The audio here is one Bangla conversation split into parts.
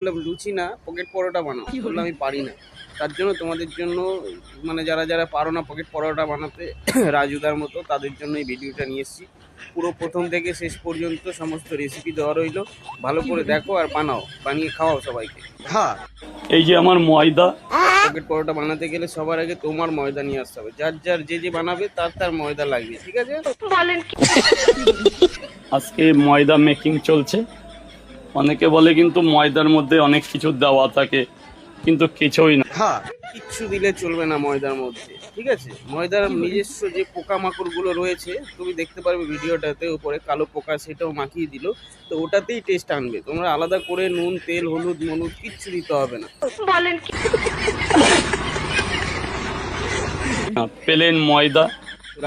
বললাম লুচি না পকেট পরোটা বানাও, বললাম আমি পারি না। তার জন্য তোমাদের জন্য মানে যারা যারা পারো না পকেট পরোটা বানাতে রাজুদার মতো, তাদের জন্য এই ভিডিওটা নিয়ে এসেছি। পুরো প্রথম থেকে শেষ পর্যন্ত সমস্ত রেসিপি দেওয়া রইলো, ভালো করে দেখো আর বানাও, বানিয়ে খাওয়াও সবাইকে। হ্যাঁ, এই যে আমার ময়দা, পকেট পরোটা বানাতে গেলে সবার আগে তোমার ময়দা নিয়ে আসতে হবে। যার যার যে যে বানাবে তার তার ময়দা লাগবে, ঠিক আছে? আজকে ময়দা মেকিং চলছে। অনেকে বলে কিন্তু ময়দার মধ্যে অনেক কিছু দেওয়া থাকে, কিন্তু কিছুই না। হ্যাঁ, কিচ্ছু দিলে চলবে না ময়দার মধ্যে, ঠিক আছে? ময়দার নিজস্ব যে পোকামাকড় গুলো রয়েছে, তুমি দেখতে পারবে ভিডিওটাতে উপরে কালো পোকা, সেটাও মাখিয়ে দিল, তো ওটাতেই টেস্ট আনবে। তোমরা আলাদা করে নুন তেল হলুদ মলুদ কিচ্ছু দিতে হবে না। প্লেন ময়দা,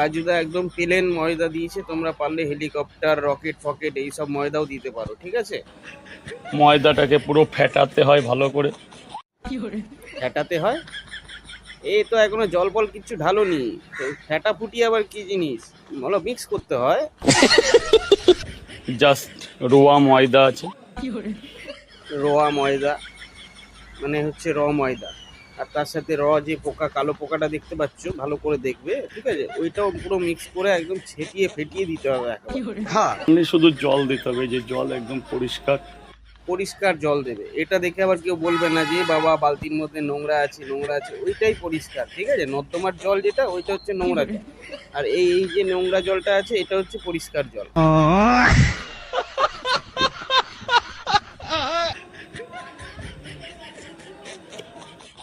রাজুদা একদম প্লেন ময়দা দিয়েছে, তোমরা পারলে হেলিকপ্টার রকেট ফকেট এইসব ময়দাও দিতে পারো, ঠিক আছে? ময়দাটাকে পুরো ফেটাতে হয় ভালো করে। ফেটাতে হয়? এই তো এখনো জল ফল কিচ্ছু ঢালোনি, তো ফেটা ফুটি আবার কি জিনিস বলো? মিক্স করতে হয়। জাস্ট রোয়া ময়দা আছে, রোয়া ময়দা মানে হচ্ছে ময়দা, আর তার সাথে যে পোকা কালো পোকাটা দেখতে পাচ্ছ, ভালো করে দেখবে, ঠিক আছে? ওইটাও পুরো মিক্স করে একদম ছেটিয়ে ফেটিয়ে দিতে হবে একেবারে। হ্যাঁ, শুধু জল দিতে হবে, যে জল একদম পরিষ্কার। পরিষ্কার জল দেবে। এটা দেখে আবার কেউ বলবে না যে বাবা বালতির মধ্যে নোংরা আছে নোংরা আছে, ওইটাই পরিষ্কার, ঠিক আছে? নর্দমার জল যেটা, ওইটা হচ্ছে নোংরা জল, আর এই এই যে নোংরা জলটা আছে, এটা হচ্ছে পরিষ্কার জল।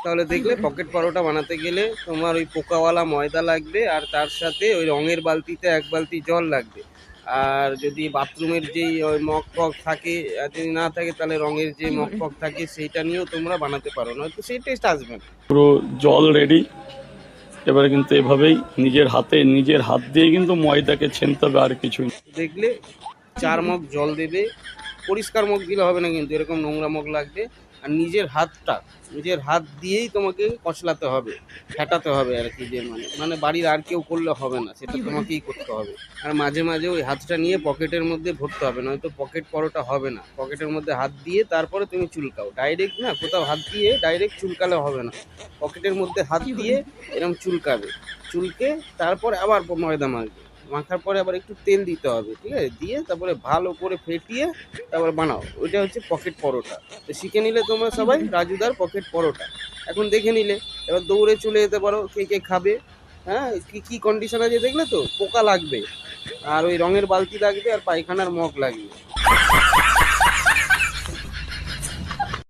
তাহলে দেখলে পকেট পরোটা বানাতে গেলে তোমার ওই পোকাওয়ালা ময়দা লাগবে, আর তার সাথে ওই রঙের বালতিতে 1 বালতি জল লাগবে। আর যদি বাথরুমের যেই ওই মগ ফগ থাকে, আর যদি না থাকে তাহলে রঙের যে মগ ফগ থাকে সেইটা নিয়েও তোমরা বানাতে পারো, নয়তো সেই টেস্ট আসবে না। পুরো জল রেডি। এবারে কিন্তু এভাবেই নিজের হাত দিয়ে কিন্তু ময়দাকে ছেনতে হবে, আর কিছুই। দেখলে 4 মগ জল দেবে, পরিষ্কার মগ দিলে হবে না কিন্তু, এরকম নোংরা মগ লাগবে। আর নিজের হাত দিয়েই তোমাকে কচলাতে হবে, ফেটাতে হবে আর কি, যে মানে বাড়ির আর কেউ করলে হবে না, সেটা তোমাকেই করতে হবে। আর মাঝে মাঝে ওই হাতটা নিয়ে পকেটের মধ্যে ভরতে হবে, নয়তো পকেট পরোটা হবে না। পকেটের মধ্যে হাত দিয়ে তারপরে তুমি চুলকাও, ডাইরেক্ট না, কোথাও হাত দিয়ে ডাইরেক্ট চুলকালে হবে না। পকেটের মধ্যে হাত দিয়ে এরকম চুলকাবে, চুলকে তারপরে আবার ময়দা মাখবে, মাখার পরে আবার একটু তেল দিতে হবে, ঠিক আছে? দিয়ে তারপরে ভালো করে ফেটিয়ে তারপরে বানাও, ওইটা হচ্ছে পকেট পরোটা। তো শিখে নিলে তোমরা সবাই রাজুদার পকেট পরোটা। এখন দেখে নিলে, এবার দৌড়ে চলে যেতে পারো কে কে খাবে। হ্যাঁ, কি কন্ডিশন আছে দেখলে তো? পোকা লাগবে, আর ওই রঙের বালতি লাগবে, আর পায়খানার মগ লাগবে।